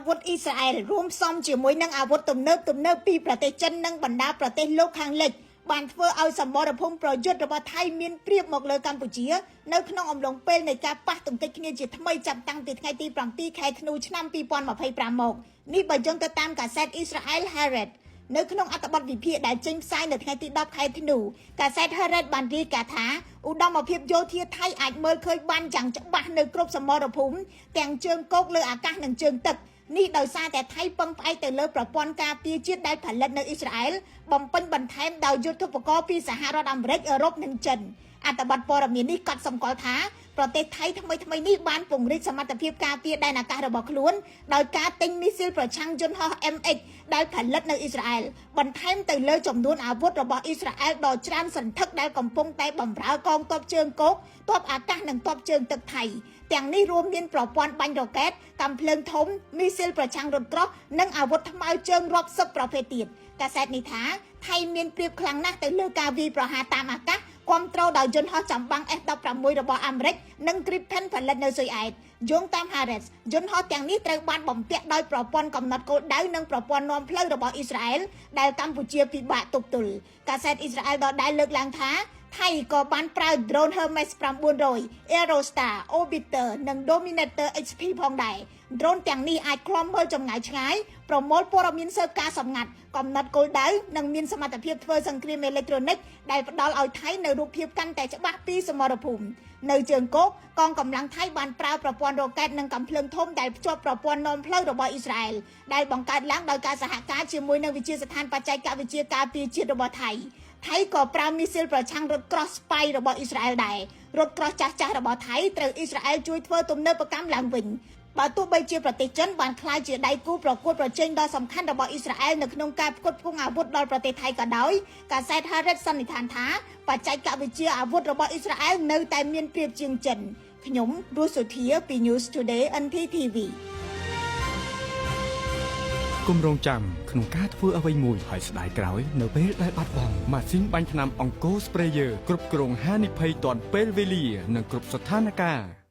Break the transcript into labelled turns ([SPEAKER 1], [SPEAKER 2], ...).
[SPEAKER 1] វុធអ៊ីស្រាអែលរួមផ្សំជាមួយនឹងអាវុធទំនើបពីប្រទេសចិននិងបណ្ដាប្រទេសលោកខាងលិចបានធ្វើឲ្យសមរភូមិប្រយុទ្ធរបស់ថៃមានព្រៀបមកលើកម្ពុជានៅក្នុងអំឡុងពេលនៃការប៉ះទង្គិចគ្នាជាថ្មីចាប់តាំងពីថ្ងៃទី7ខែធ្នូឆ្នាំ2025មកនេះបើយោងទៅតាមកាសែត Israel Haaretz នៅក្នុងអត្ថបទវិភាគដែលចេញផ្សាយនៅថ្ងៃទី10ខែធ្នូកាសែត Haaretz បានរាយការណ៍ថាឧត្តមភាពយោធាថៃអាចមើលឃើញបានយ៉ាងច្បាស់នៅគ្រប់សមរភូមិទាំងជើងគោកលើអាកាសនិងជើងទឹកនេះដោយសារតែថៃពឹងផ្អែកទៅលើប្រព័ន្ធការពារជាតិដែលផលិតនៅអ៊ីស្រាអែលបំពេញបន្ថែមដោយយុទ្ធឧបករណ៍ពីសហរដ្ឋអាមេរិកអឺរ៉ុបនិងចិនអត្ថបទព័ត៌មាននេះកត់សម្គាល់ថាប្រទេសថៃថ្មីនេះបានពង្រីកសមត្ថភាពការពារដែនអាកាសរបស់ខ្លួនដោយការទិញមីស៊ីលប្រឆាំងយន្តហោះ MX ដែលផលិតនៅអ៊ីស្រាអែលបន្ថែមទៅលើចំនួនអាវុធរបស់អ៊ីស្រាអែលដ៏ច្រើនសន្ធឹកដែលកំពុងតែបម្រើកងទ័ពជើងគោកទ័ពអាកាសនិងទ័ពជើងទឹកថៃទាំងនេះរួមមានប្រព័ន្ធបាញ់រ៉ុកែតកាំភ្លើងធំមីស៊ីលប្រឆាំងរថក្រោះនិងអាវុធថ្មើរជើងរាប់សិបប្រភេទទៀតកាសែតនេះថាថៃមានព្រៀបខ្លាំងណាស់ទៅលើការវាយប្រហារតាមអាកាសគ្រប់គ្រងដោយយន្តហោះចម្បាំង F-16 របស់អាមេរិកនិង Gripen ផលិតនៅស៊ុយអែតយោងតាម Haaretz យន្តហោះទាំងនេះត្រូវបានបំពាក់ដោយប្រព័ន្ធកំណត់គោលដៅនិងប្រព័ន្ធនាំផ្លូវរបស់អ៊ីស្រាអែលដែលកម្ពុជាពិបាកទប់ទល់កាសែតអ៊ីស្រាអែលដដែលលើកឡើងថាថៃក៏បានប្រើ drone Hermes 900 Aerostar Orbiter និង Dominator XP ផងដែរ drone ទាំងនេះអាចឃ្លាំមើលចម្ងាយឆ្ងាយប្រមូលព័ត៌មានស៊ើបការសម្ងាត់កំណត់គោលដៅនិងមានសមត្ថភាពធ្វើសង្គ្រាមអេឡិចត្រូនិកដែលផ្ដល់ឲ្យថៃនៅរូបភាពកាន់តែច្បាស់ពីសមរភូមិនៅជើងគោកកងកម្លាំងថៃបានប្រើប្រព័ន្ធរ៉ុកែតនិងកាំភ្លើងធំដែលភ្ជាប់ប្រព័ន្ធនាំផ្លូវរបស់អ៊ីស្រាអែលដែលបង្កើតឡើងដោយការសហការជាមួយនឹងវិទ្យាស្ថានបច្ចេកវិទ្យាការពារជាតិរបស់ថៃក៏ប្រើមីស៊ីលប្រឆាំងរថក្រោះស្បៃរបស់អ៊ីស្រាអែលដែររថក្រោះចាស់ៗរបស់ថៃត្រូវអ៊ីស្រាអែលជួយធ្វើទំនើបកម្មឡើងវិញបើទោះបីជាប្រទេសចិនបានក្លាយជាដៃគូប្រកួតប្រជែងដ៏សំខាន់របស់អ៊ីស្រាអែលនៅក្នុងការផ្គត់ផ្គង់អាវុធដល់ប្រទេសថៃក៏ដោយកាសែត Haaretz សន្និដ្ឋានថាបច្ចេកវិទ្យាអាវុធរបស់អ៊ីស្រាអែលនៅតែមានព្រៀបជាងចិនខ្ញុំរស់សុធាពី News Today NTTV
[SPEAKER 2] គម្រោងចាំក្នុងការធ្វើអ្វីមួយហើយស្ដាយក្រោយនៅពេលដែលបាត់បង់ម៉ាស៊ីនបាញ់ថ្នាំអង្គរ Sprayer គ្រប់គ្រងហានិភ័យទាន់ពេលវេលានិងគ្រប់ស្ថានភាព